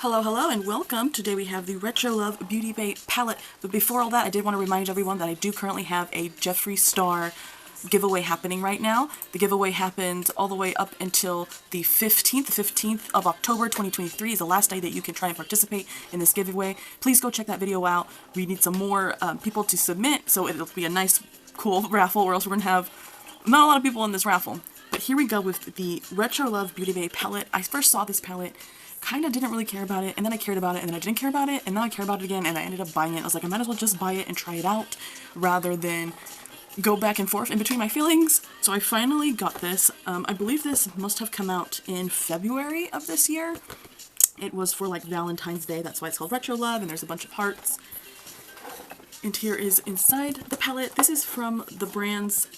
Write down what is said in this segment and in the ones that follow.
Hello, hello, and welcome. Today we have the Retro Love Beauty Bay palette. But before all that, I did want to remind everyone that I do currently have a Jeffree Star giveaway happening right now. The giveaway happens all the way up until the 15th. The 15th of October 2023 is the last day that you can try and participate in this giveaway. Please go check that video out. We need some more people to submit, so it'll be a nice, cool raffle, or else we're going to have not a lot of people in this raffle. But here we go with the Retro Love Beauty Bay palette. I first saw this palette, kind of didn't really care about it, and then I cared about it, and then I didn't care about it, and now I care about it again, and I ended up buying it. I was like, I might as well just buy it and try it out, rather than go back and forth in between my feelings. So I finally got this. I believe this must have come out in February of this year. It was for like Valentine's Day, that's why it's called Retro Love, and there's a bunch of hearts. And here is inside the palette. This is from the brand's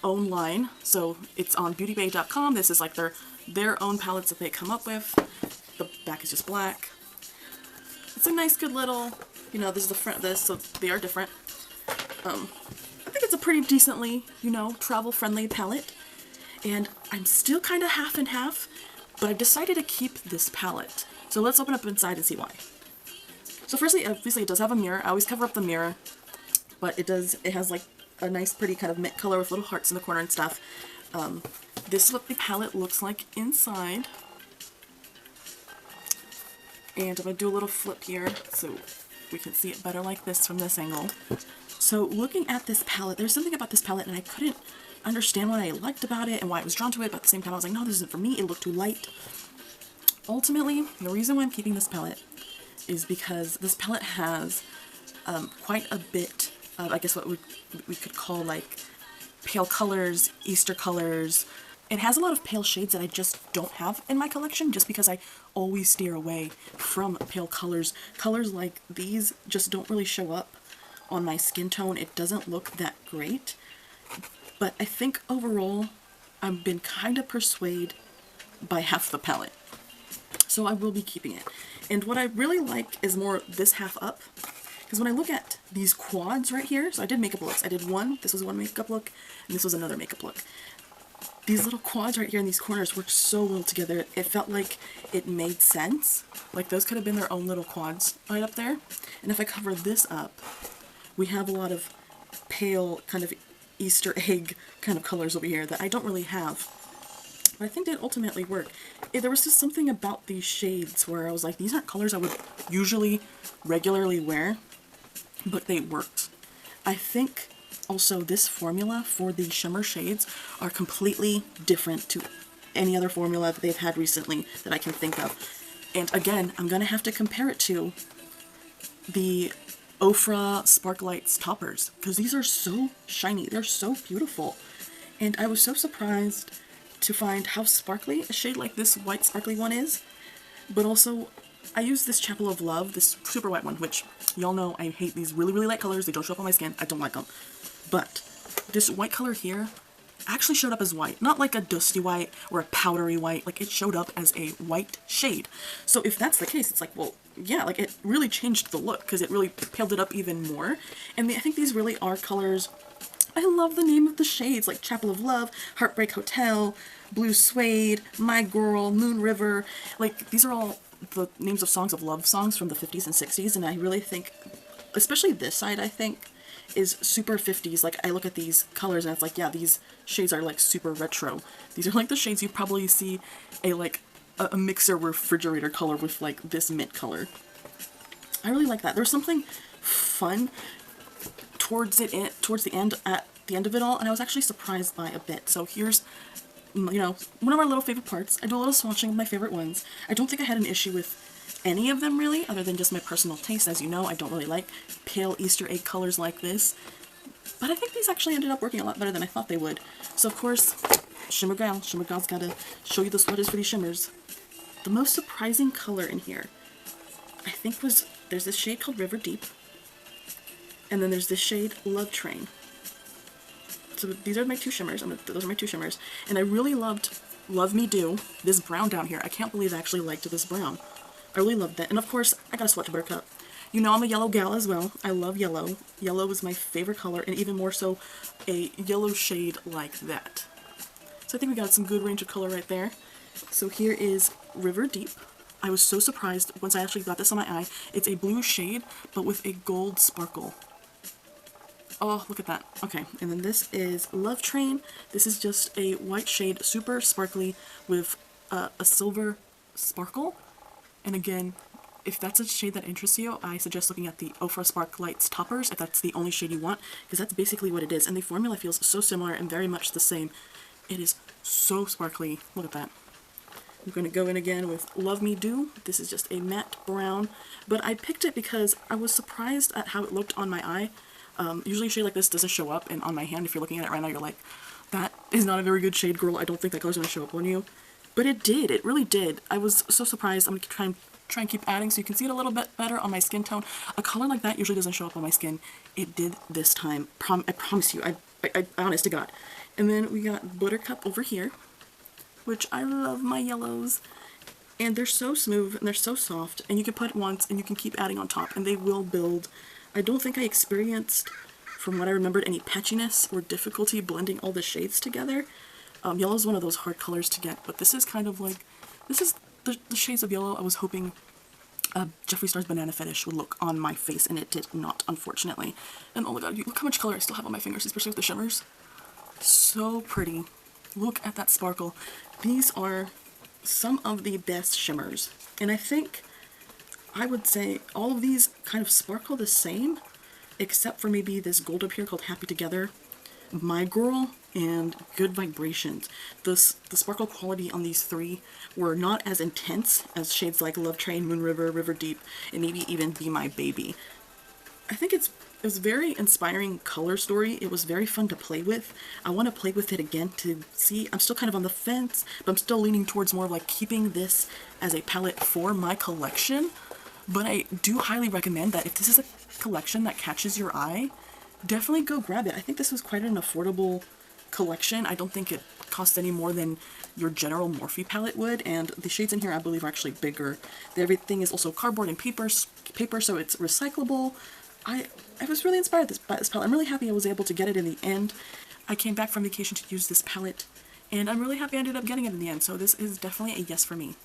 own line, so it's on beautybay.com. This is like their own palettes that they come up with. The back is just black. It's a nice, good little, you know, this is the front of this, so they are different. I think it's a pretty decently, you know, travel-friendly palette. And I'm still kind of half and half, but I've decided to keep this palette. So let's open up inside and see why. So firstly, obviously it does have a mirror. I always cover up the mirror, but it has like a nice, pretty kind of mint color with little hearts in the corner and stuff. This is what the palette looks like inside. And I'm going to do a little flip here so we can see it better like this from this angle. So looking at this palette, there's something about this palette and I couldn't understand what I liked about it and why I was drawn to it, but at the same time I was like, no, this isn't for me, it looked too light. Ultimately, the reason why I'm keeping this palette is because this palette has quite a bit of, I guess what we could call like pale colors, Easter colors. It has a lot of pale shades that I just don't have in my collection, just because I always steer away from pale colors. Colors like these just don't really show up on my skin tone. It doesn't look that great. But I think overall, I've been kind of persuaded by half the palette. So I will be keeping it. And what I really like is more this half up. Because when I look at these quads right here, so I did makeup looks. I did one, this was one makeup look, and this was another makeup look. These little quads right here in these corners work so well together. It felt like it made sense. Like those could have been their own little quads right up there. And if I cover this up, we have a lot of pale kind of Easter egg kind of colors over here that I don't really have. But I think they ultimately work. There was just something about these shades where I was like, these aren't colors I would usually regularly wear, but they worked. I think also this formula for the shimmer shades are completely different to any other formula that they've had recently that I can think of. And again, I'm going to have to compare it to the Ofra Sparklights toppers, because these are so shiny. They're so beautiful. And I was so surprised to find how sparkly a shade like this white sparkly one is. But also, I use this Chapel of Love, this super white one, which y'all know I hate these really, really light colors. They don't show up on my skin. I don't like them. But this white color here actually showed up as white. Not like a dusty white or a powdery white. Like, it showed up as a white shade. So if that's the case, it's like, well, yeah, like it really changed the look because it really paled it up even more. And I think these really are colors. I love the name of the shades, like Chapel of Love, Heartbreak Hotel, Blue Suede, My Girl, Moon River. Like, these are all the names of songs, of love songs from the 50s and 60s, and I really think, especially this side, I think, is super 50s. Like, I look at these colors and it's like, yeah, these shades are like super retro. These are like the shades you probably see a mixer refrigerator color with like this mint color. I really like that. There's something fun towards the end, at the end of it all, and I was actually surprised by a bit. So here's, you know, one of our little favorite parts. I do a little swatching of my favorite ones. I don't think I had an issue with any of them really, other than just my personal taste. As you know, I don't really like pale Easter egg colors like this, but I think these actually ended up working a lot better than I thought they would. So of course, Shimmer Gal's gotta show you the sweaters for these shimmers. The most surprising color in here, I think, there's this shade called River Deep, and then there's this shade Love Train. So these are my two shimmers. Those are my two shimmers, and I really loved Love Me Do, this brown down here. I can't believe I actually liked this brown. I really loved that. And of course, I got a swatch Buttercup. You know I'm a yellow gal as well. I love yellow. Yellow is my favorite color, and even more so a yellow shade like that. So I think we got some good range of color right there. So here is River Deep. I was so surprised once I actually got this on my eye. It's a blue shade, but with a gold sparkle. Oh, look at that. Okay, and then this is Love Train. This is just a white shade, super sparkly with a silver sparkle. And again, if that's a shade that interests you, I suggest looking at the Ofra Spark Lights toppers if that's the only shade you want, because that's basically what it is. And the formula feels so similar and very much the same. It is so sparkly. Look at that. I'm going to go in again with Love Me Do. This is just a matte brown, but I picked it because I was surprised at how it looked on my eye. Usually a shade like this doesn't show up, and on my hand, if you're looking at it right now, you're like, that is not a very good shade, girl. I don't think that color's going to show up on you. But it did. It really did. I was so surprised. I'm going to try and keep adding so you can see it a little bit better on my skin tone. A color like that usually doesn't show up on my skin. It did this time. I promise you. I honest to God. And then we got Buttercup over here, which I love my yellows. And they're so smooth and they're so soft, and you can put it once and you can keep adding on top and they will build. I don't think I experienced, from what I remembered, any patchiness or difficulty blending all the shades together. Yellow is one of those hard colors to get, but this is kind of like, this is the shades of yellow I was hoping Jeffree Star's Banana Fetish would look on my face, and it did not, unfortunately. And oh my god, look how much color I still have on my fingers, especially with the shimmers. So pretty. Look at that sparkle. These are some of the best shimmers, and I think I would say all of these kind of sparkle the same, except for maybe this gold up here called Happy Together, My Girl, and Good Vibrations. The sparkle quality on these three were not as intense as shades like Love Train, Moon River, River Deep, and maybe even Be My Baby. I think it was a very inspiring color story. It was very fun to play with. I want to play with it again to see. I'm still kind of on the fence, but I'm still leaning towards more like keeping this as a palette for my collection. But I do highly recommend that if this is a collection that catches your eye, definitely go grab it. I think this was quite an affordable collection. I don't think it cost any more than your general Morphe palette would, and the shades in here I believe are actually bigger. Everything is also cardboard and paper, so it's recyclable. I was really inspired by this palette. I'm really happy I was able to get it in the end. I came back from vacation to use this palette, and I'm really happy I ended up getting it in the end, so this is definitely a yes for me.